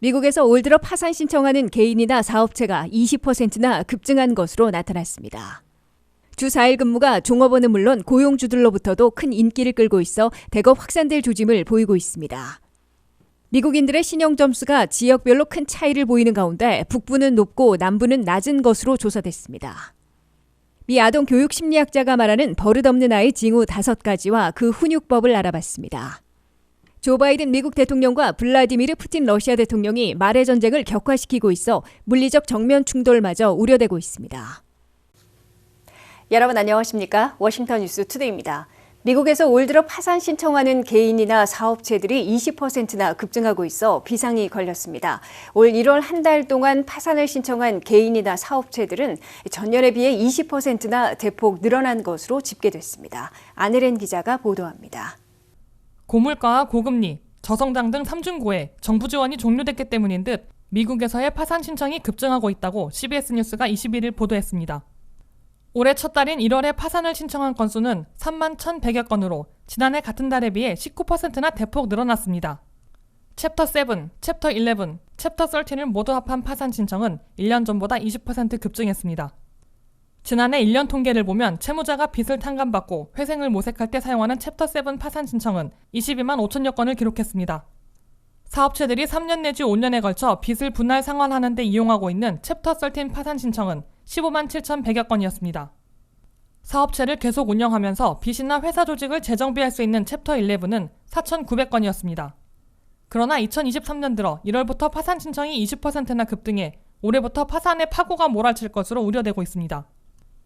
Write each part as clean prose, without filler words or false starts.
미국에서 올 들어 파산 신청하는 개인이나 사업체가 20%나 급증한 것으로 나타났습니다. 주 4일 근무가 종업원은 물론 고용주들로부터도 큰 인기를 끌고 있어 대거 확산될 조짐을 보이고 있습니다. 미국인들의 신용 점수가 지역별로 큰 차이를 보이는 가운데 북부는 높고 남부는 낮은 것으로 조사됐습니다. 미 아동 교육 심리학자가 말하는 버릇없는 아이 징후 5가지와 그 훈육법을 알아봤습니다. 조 바이든 미국 대통령과 블라디미르 푸틴 러시아 대통령이 말의 전쟁을 격화시키고 있어 물리적 정면 충돌마저 우려되고 있습니다. 여러분 안녕하십니까? 워싱턴 뉴스 투데이입니다. 미국에서 올 들어 파산 신청하는 개인이나 사업체들이 20%나 급증하고 있어 비상이 걸렸습니다. 올 1월 한 달 동안 파산을 신청한 개인이나 사업체들은 전년에 비해 20%나 대폭 늘어난 것으로 집계됐습니다. 안혜린 기자가 보도합니다. 고물가와 고금리, 저성장 등 3중고에 정부 지원이 종료됐기 때문인 듯 미국에서의 파산 신청이 급증하고 있다고 CBS 뉴스가 21일 보도했습니다. 올해 첫 달인 1월에 파산을 신청한 건수는 3만 1,100여 건으로 지난해 같은 달에 비해 19%나 대폭 늘어났습니다. 챕터 7, 챕터 11, 챕터 13을 모두 합한 파산 신청은 1년 전보다 20% 급증했습니다. 지난해 1년 통계를 보면 채무자가 빚을 탕감받고 회생을 모색할 때 사용하는 챕터 7 파산 신청은 22만 5천여 건을 기록했습니다. 사업체들이 3년 내지 5년에 걸쳐 빚을 분할 상환하는 데 이용하고 있는 챕터 13 파산 신청은 15만 7,100여 건이었습니다. 사업체를 계속 운영하면서 빚이나 회사 조직을 재정비할 수 있는 챕터 11은 4,900건이었습니다. 그러나 2023년 들어 1월부터 파산 신청이 20%나 급등해 올해부터 파산의 파고가 몰아칠 것으로 우려되고 있습니다.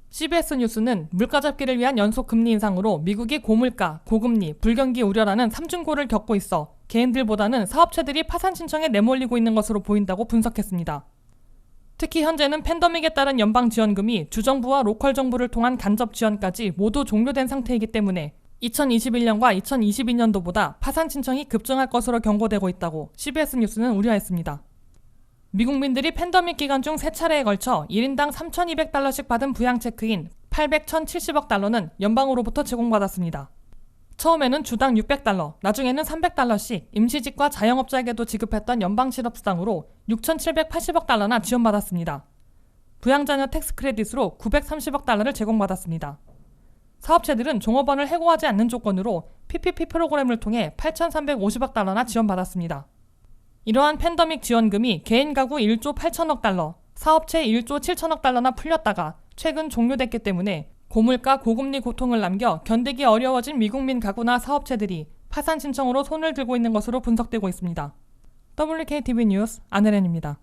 CBS 뉴스는 물가 잡기를 위한 연속 금리 인상으로 미국이 고물가, 고금리, 불경기 우려라는 3중고를 겪고 있어 개인들보다는 사업체들이 파산 신청에 내몰리고 있는 것으로 보인다고 분석했습니다. 특히 현재는 팬데믹에 따른 연방 지원금이 주정부와 로컬 정부를 통한 간접 지원까지 모두 종료된 상태이기 때문에 2021년과 2022년도보다 파산 신청이 급증할 것으로 경고되고 있다고 CBS 뉴스는 우려했습니다. 미국민들이 팬데믹 기간 중 3차례에 걸쳐 1인당 3,200달러씩 받은 부양 체크인 800,170억 달러는 연방으로부터 제공받았습니다. 처음에는 주당 600달러, 나중에는 300달러씩 임시직과 자영업자에게도 지급했던 연방실업수당으로 6,780억 달러나 지원받았습니다. 부양자녀 텍스 크레딧으로 930억 달러를 제공받았습니다. 사업체들은 종업원을 해고하지 않는 조건으로 PPP 프로그램을 통해 8,350억 달러나 지원받았습니다. 이러한 팬데믹 지원금이 개인 가구 1조 8천억 달러, 사업체 1조 7천억 달러나 풀렸다가 최근 종료됐기 때문에 고물가 고금리 고통을 남겨 견디기 어려워진 미국민 가구나 사업체들이 파산 신청으로 손을 들고 있는 것으로 분석되고 있습니다. WKTV 뉴스 안혜련입니다.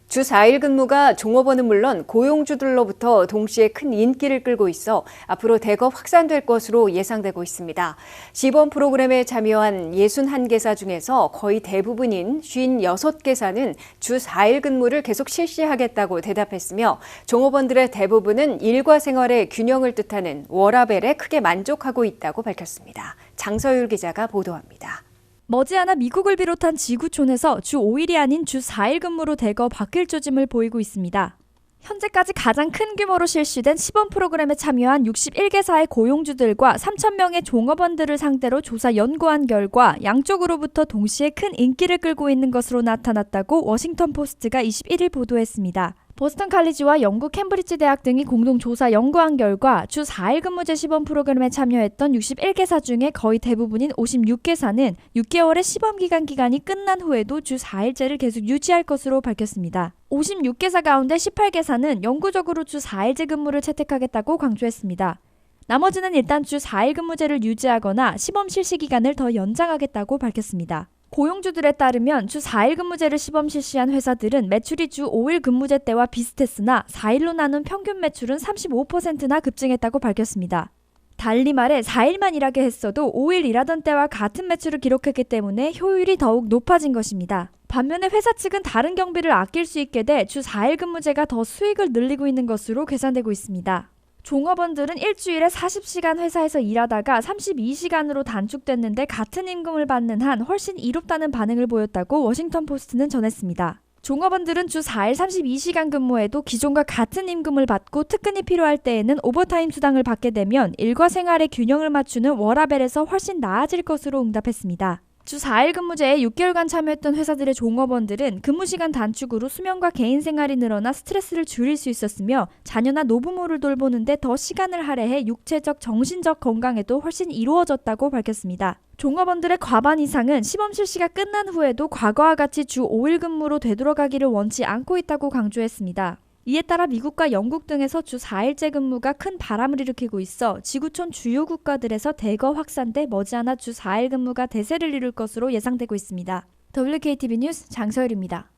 주 4일 근무가 종업원은 물론 고용주들로부터 동시에 큰 인기를 끌고 있어 앞으로 대거 확산될 것으로 예상되고 있습니다. 시범 프로그램에 참여한 61개사 중에서 거의 대부분인 56개사는 주 4일 근무를 계속 실시하겠다고 대답했으며 종업원들의 대부분은 일과 생활의 균형을 뜻하는 워라밸에 크게 만족하고 있다고 밝혔습니다. 장서율 기자가 보도합니다. 머지않아 미국을 비롯한 지구촌에서 주 5일이 아닌 주 4일 근무로 대거 바뀔 조짐을 보이고 있습니다. 현재까지 가장 큰 규모로 실시된 시범 프로그램에 참여한 61개사의 고용주들과 3,000명의 종업원들을 상대로 조사 연구한 결과 양쪽으로부터 동시에 큰 인기를 끌고 있는 것으로 나타났다고 워싱턴 포스트가 21일 보도했습니다. 보스턴 칼리지와 영국 캠브리지 대학 등이 공동 조사 연구한 결과 주 4일 근무제 시범 프로그램에 참여했던 61개사 중에 거의 대부분인 56개사는 6개월의 시범 기간이 끝난 후에도 주 4일제를 계속 유지할 것으로 밝혔습니다. 56개사 가운데 18개사는 영구적으로 주 4일제 근무를 채택하겠다고 강조했습니다. 나머지는 일단 주 4일 근무제를 유지하거나 시범 실시 기간을 더 연장하겠다고 밝혔습니다. 고용주들에 따르면 주 4일 근무제를 시범 실시한 회사들은 매출이 주 5일 근무제 때와 비슷했으나 4일로 나눈 평균 매출은 35%나 급증했다고 밝혔습니다. 달리 말해 4일만 일하게 했어도 5일 일하던 때와 같은 매출을 기록했기 때문에 효율이 더욱 높아진 것입니다. 반면에 회사 측은 다른 경비를 아낄 수 있게 돼 주 4일 근무제가 더 수익을 늘리고 있는 것으로 계산되고 있습니다. 종업원들은 일주일에 40시간 회사에서 일하다가 32시간으로 단축됐는데 같은 임금을 받는 한 훨씬 이롭다는 반응을 보였다고 워싱턴 포스트는 전했습니다. 종업원들은 주 4일 32시간 근무에도 기존과 같은 임금을 받고 특근이 필요할 때에는 오버타임 수당을 받게 되면 일과 생활의 균형을 맞추는 워라밸에서 훨씬 나아질 것으로 응답했습니다. 주 4일 근무제에 6개월간 참여했던 회사들의 종업원들은 근무 시간 단축으로 수면과 개인 생활이 늘어나 스트레스를 줄일 수 있었으며 자녀나 노부모를 돌보는데 더 시간을 할애해 육체적, 정신적 건강에도 훨씬 이루어졌다고 밝혔습니다. 종업원들의 과반 이상은 시범 실시가 끝난 후에도 과거와 같이 주 5일 근무로 되돌아가기를 원치 않고 있다고 강조했습니다. 이에 따라 미국과 영국 등에서 주 4일제 근무가 큰 바람을 일으키고 있어 지구촌 주요 국가들에서 대거 확산돼 머지않아 주 4일 근무가 대세를 이룰 것으로 예상되고 있습니다. WKTV 뉴스 장서율입니다.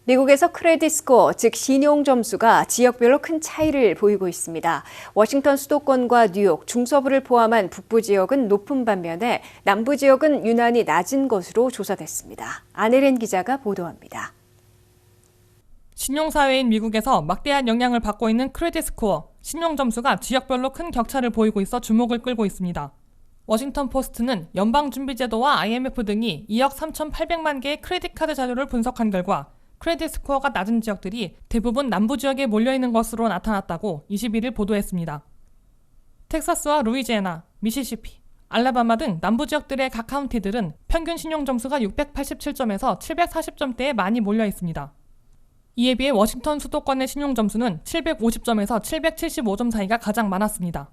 미국에서 크레딧 스코어, 즉 신용 점수가 지역별로 큰 차이를 보이고 있습니다. 워싱턴 수도권과 뉴욕, 중서부를 포함한 북부 지역은 높은 반면에 남부 지역은 유난히 낮은 것으로 조사됐습니다. 안혜린 기자가 보도합니다. 신용사회인 미국에서 막대한 영향을 받고 있는 크레딧 스코어, 신용 점수가 지역별로 큰 격차를 보이고 있어 주목을 끌고 있습니다. 워싱턴 포스트는 연방준비제도와 IMF 등이 2억 3,800만 개의 크레딧 카드 자료를 분석한 결과 크레딧 스코어가 낮은 지역들이 대부분 남부 지역에 몰려있는 것으로 나타났다고 21일 보도했습니다. 텍사스와 루이지애나, 미시시피, 알라바마 등 남부 지역들의 각 카운티들은 평균 신용 점수가 687점에서 740점대에 많이 몰려 있습니다. 이에 비해 워싱턴 수도권의 신용 점수는 750점에서 775점 사이가 가장 많았습니다.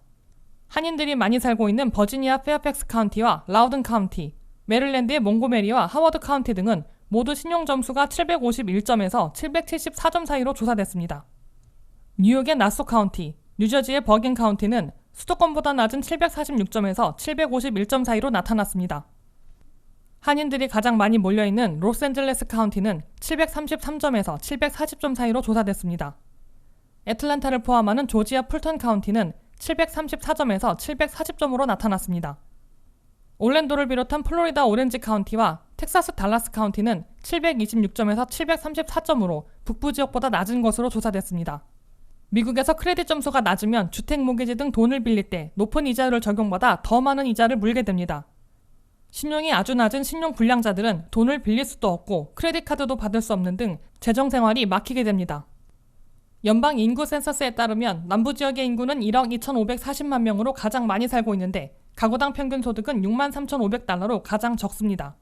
한인들이 많이 살고 있는 버지니아 페어팩스 카운티와 라우든 카운티, 메릴랜드의 몽고메리와 하워드 카운티 등은 모두 신용 점수가 751점에서 774점 사이로 조사됐습니다. 뉴욕의 나소 카운티, 뉴저지의 버긴 카운티는 수도권보다 낮은 746점에서 751점 사이로 나타났습니다. 한인들이 가장 많이 몰려있는 로스앤젤레스 카운티는 733점에서 740점 사이로 조사됐습니다. 애틀랜타를 포함하는 조지아 풀턴 카운티는 734점에서 740점으로 나타났습니다. 올랜도를 비롯한 플로리다 오렌지 카운티와 텍사스 달라스 카운티는 726점에서 734점으로 북부 지역보다 낮은 것으로 조사됐습니다. 미국에서 크레딧 점수가 낮으면 주택 모기지 등 돈을 빌릴 때 높은 이자율을 적용받아 더 많은 이자를 물게 됩니다. 신용이 아주 낮은 신용 불량자들은 돈을 빌릴 수도 없고 크레딧 카드도 받을 수 없는 등 재정 생활이 막히게 됩니다. 연방 인구 센서스에 따르면 남부 지역의 인구는 1억 2,540만 명으로 가장 많이 살고 있는데 가구당 평균 소득은 63,500달러로 가장 적습니다.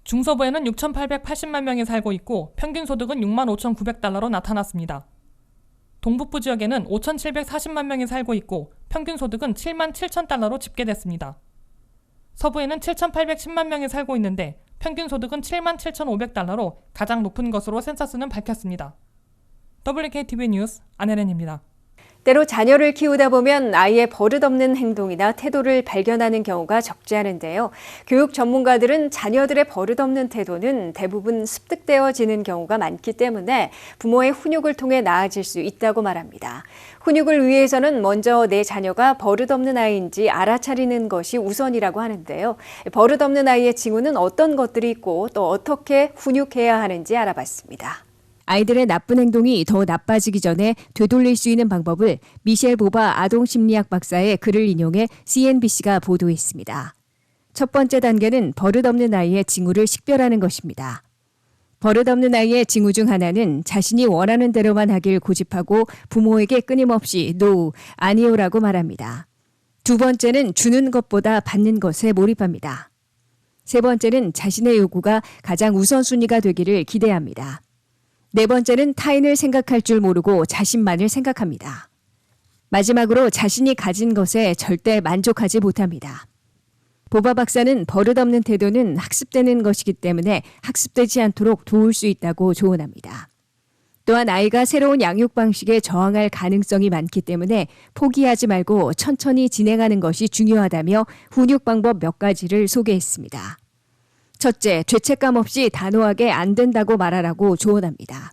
중서부에는 6,880만 명이 살고 있고 평균 소득은 65,900달러로 나타났습니다. 동북부 지역에는 5,740만 명이 살고 있고 평균 소득은 77,000달러로 집계됐습니다. 서부에는 7,810만 명이 살고 있는데 평균 소득은 77,500달러로 가장 높은 것으로 센서스는 밝혔습니다. WKTV 뉴스 안혜린입니다. 때로 자녀를 키우다 보면 아이의 버릇없는 행동이나 태도를 발견하는 경우가 적지 않은데요. 교육 전문가들은 자녀들의 버릇없는 태도는 대부분 습득되어지는 경우가 많기 때문에 부모의 훈육을 통해 나아질 수 있다고 말합니다. 훈육을 위해서는 먼저 내 자녀가 버릇없는 아이인지 알아차리는 것이 우선이라고 하는데요. 버릇없는 아이의 징후는 어떤 것들이 있고 또 어떻게 훈육해야 하는지 알아봤습니다. 아이들의 나쁜 행동이 더 나빠지기 전에 되돌릴 수 있는 방법을 미셸 보바 아동심리학 박사의 글을 인용해 CNBC가 보도했습니다. 첫 번째 단계는 버릇없는 아이의 징후를 식별하는 것입니다. 버릇없는 아이의 징후 중 하나는 자신이 원하는 대로만 하길 고집하고 부모에게 끊임없이 "No, 아니요라고 말합니다. 두 번째는 주는 것보다 받는 것에 몰입합니다. 세 번째는 자신의 요구가 가장 우선순위가 되기를 기대합니다. 네 번째는 타인을 생각할 줄 모르고 자신만을 생각합니다. 마지막으로 자신이 가진 것에 절대 만족하지 못합니다. 보바 박사는 버릇없는 태도는 학습되는 것이기 때문에 학습되지 않도록 도울 수 있다고 조언합니다. 또한 아이가 새로운 양육 방식에 저항할 가능성이 많기 때문에 포기하지 말고 천천히 진행하는 것이 중요하다며 훈육 방법 몇 가지를 소개했습니다. 첫째, 죄책감 없이 단호하게 안 된다고 말하라고 조언합니다.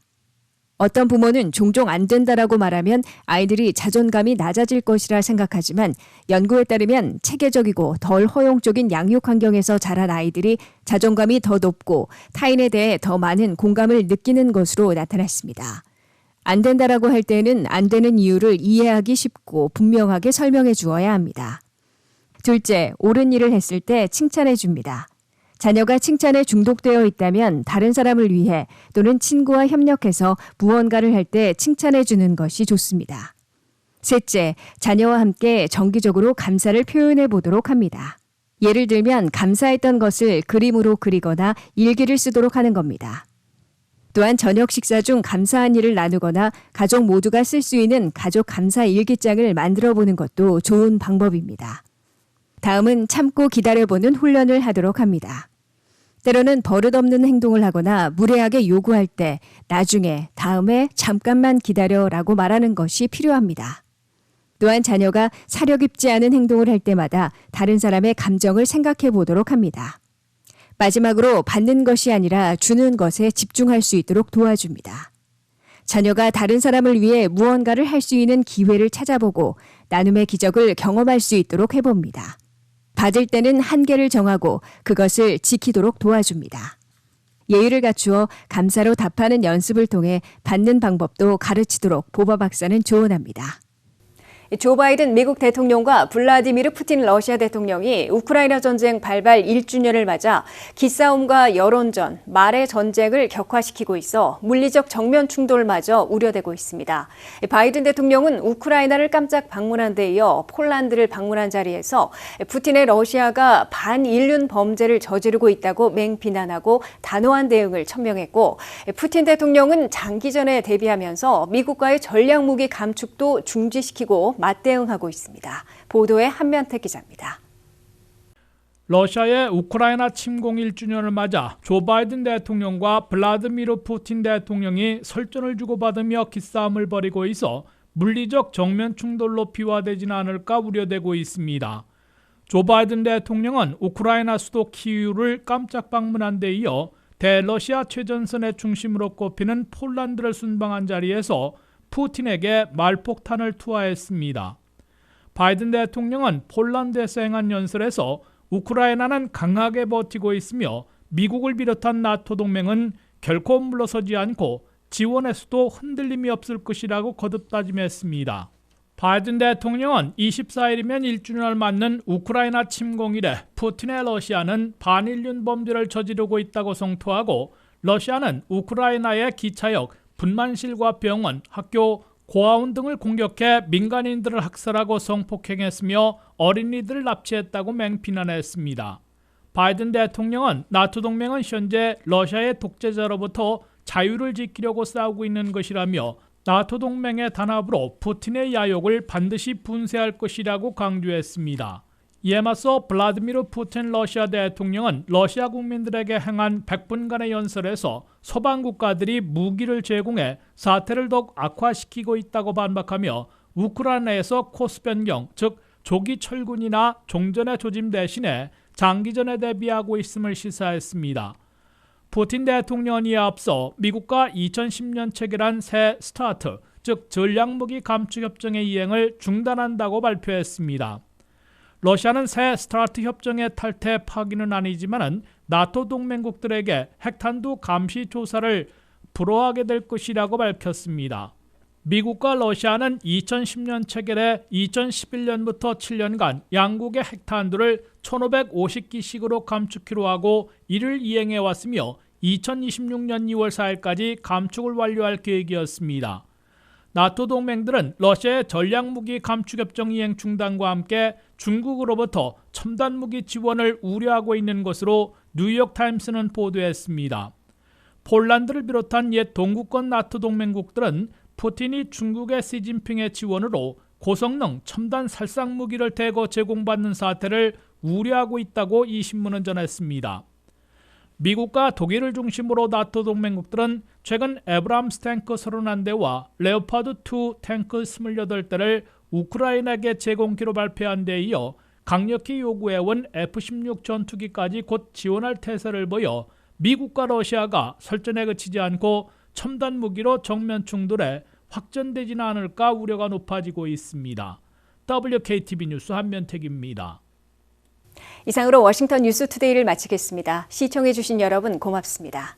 어떤 부모는 종종 안 된다라고 말하면 아이들이 자존감이 낮아질 것이라 생각하지만 연구에 따르면 체계적이고 덜 허용적인 양육 환경에서 자란 아이들이 자존감이 더 높고 타인에 대해 더 많은 공감을 느끼는 것으로 나타났습니다. 안 된다라고 할 때는 안 되는 이유를 이해하기 쉽고 분명하게 설명해 주어야 합니다. 둘째, 옳은 일을 했을 때 칭찬해 줍니다. 자녀가 칭찬에 중독되어 있다면 다른 사람을 위해 또는 친구와 협력해서 무언가를 할 때 칭찬해 주는 것이 좋습니다. 셋째, 자녀와 함께 정기적으로 감사를 표현해 보도록 합니다. 예를 들면 감사했던 것을 그림으로 그리거나 일기를 쓰도록 하는 겁니다. 또한 저녁 식사 중 감사한 일을 나누거나 가족 모두가 쓸 수 있는 가족 감사 일기장을 만들어 보는 것도 좋은 방법입니다. 다음은 참고 기다려보는 훈련을 하도록 합니다. 때로는 버릇없는 행동을 하거나 무례하게 요구할 때 나중에, 다음에 잠깐만 기다려라고 말하는 것이 필요합니다. 또한 자녀가 사려 깊지 않은 행동을 할 때마다 다른 사람의 감정을 생각해 보도록 합니다. 마지막으로 받는 것이 아니라 주는 것에 집중할 수 있도록 도와줍니다. 자녀가 다른 사람을 위해 무언가를 할 수 있는 기회를 찾아보고 나눔의 기적을 경험할 수 있도록 해봅니다. 받을 때는 한계를 정하고 그것을 지키도록 도와줍니다. 예의를 갖추어 감사로 답하는 연습을 통해 받는 방법도 가르치도록 보바 박사는 조언합니다. 조 바이든 미국 대통령과 블라디미르 푸틴 러시아 대통령이 우크라이나 전쟁 발발 1주년을 맞아 기싸움과 여론전, 말의 전쟁을 격화시키고 있어 물리적 정면 충돌마저 우려되고 있습니다. 바이든 대통령은 우크라이나를 깜짝 방문한 데 이어 폴란드를 방문한 자리에서 푸틴의 러시아가 반인륜 범죄를 저지르고 있다고 맹비난하고 단호한 대응을 천명했고, 푸틴 대통령은 장기전에 대비하면서 미국과의 전략무기 감축도 중지시키고 맞대응하고 있습니다. 보도에 한면택 기자입니다. 러시아의 우크라이나 침공 1주년을 맞아 조 바이든 대통령과 블라디미르 푸틴 대통령이 설전을 주고받으며 기싸움을 벌이고 있어 물리적 정면 충돌로 비화되지는 않을까 우려되고 있습니다. 조 바이든 대통령은 우크라이나 수도 키이우를 깜짝 방문한 데 이어 대러시아 최전선의 중심으로 꼽히는 폴란드를 순방한 자리에서 푸틴에게 말폭탄을 투하했습니다. 바이든 대통령은 폴란드에서 행한 연설에서 우크라이나는 강하게 버티고 있으며 미국을 비롯한 나토 동맹은 결코 물러서지 않고 지원에서도 흔들림이 없을 것이라고 거듭 다짐했습니다. 바이든 대통령은 24일이면 1주년을 맞는 우크라이나 침공 이래 푸틴의 러시아는 반인륜 범죄를 저지르고 있다고 성토하고, 러시아는 우크라이나의 기차역, 분만실과 병원, 학교, 고아원 등을 공격해 민간인들을 학살하고 성폭행했으며 어린이들을 납치했다고 맹비난했습니다. 바이든 대통령은 나토 동맹은 현재 러시아의 독재자로부터 자유를 지키려고 싸우고 있는 것이라며 나토 동맹의 단합으로 푸틴의 야욕을 반드시 분쇄할 것이라고 강조했습니다. 이에 맞서 블라디미르 푸틴 러시아 대통령은 러시아 국민들에게 행한 100분간의 연설에서 서방 국가들이 무기를 제공해 사태를 더욱 악화시키고 있다고 반박하며 우크라이나에서 코스 변경, 즉 조기 철군이나 종전의 조짐 대신에 장기전에 대비하고 있음을 시사했습니다. 푸틴 대통령은 이에 앞서 미국과 2010년 체결한 새 스타트, 즉 전략무기 감축 협정의 이행을 중단한다고 발표했습니다. 러시아는 새 스타트 협정의 탈퇴 파기는 아니지만 나토 동맹국들에게 핵탄두 감시 조사를 불허하게 될 것이라고 밝혔습니다. 미국과 러시아는 2010년 체결해 2011년부터 7년간 양국의 핵탄두를 1550기씩으로 감축키로 하고 이를 이행해왔으며 2026년 2월 4일까지 감축을 완료할 계획이었습니다. 나토 동맹들은 러시아의 전략무기 감축협정 이행 중단과 함께 중국으로부터 첨단무기 지원을 우려하고 있는 것으로 뉴욕타임스는 보도했습니다. 폴란드를 비롯한 옛 동구권 나토 동맹국들은 푸틴이 중국의 시진핑의 지원으로 고성능 첨단 살상무기를 대거 제공받는 사태를 우려하고 있다고 이 신문은 전했습니다. 미국과 독일을 중심으로 나토 동맹국들은 최근 에브람스 탱크 31대와 레오파드2 탱크 28대를 우크라이나에게 제공키로 발표한 데 이어 강력히 요구해온 F-16 전투기까지 곧 지원할 태세를 보여 미국과 러시아가 설전에 그치지 않고 첨단 무기로 정면 충돌에 확전되지는 않을까 우려가 높아지고 있습니다. WKTV 뉴스 한면택입니다. 이상으로 워싱턴 뉴스투데이를 마치겠습니다. 시청해주신 여러분 고맙습니다.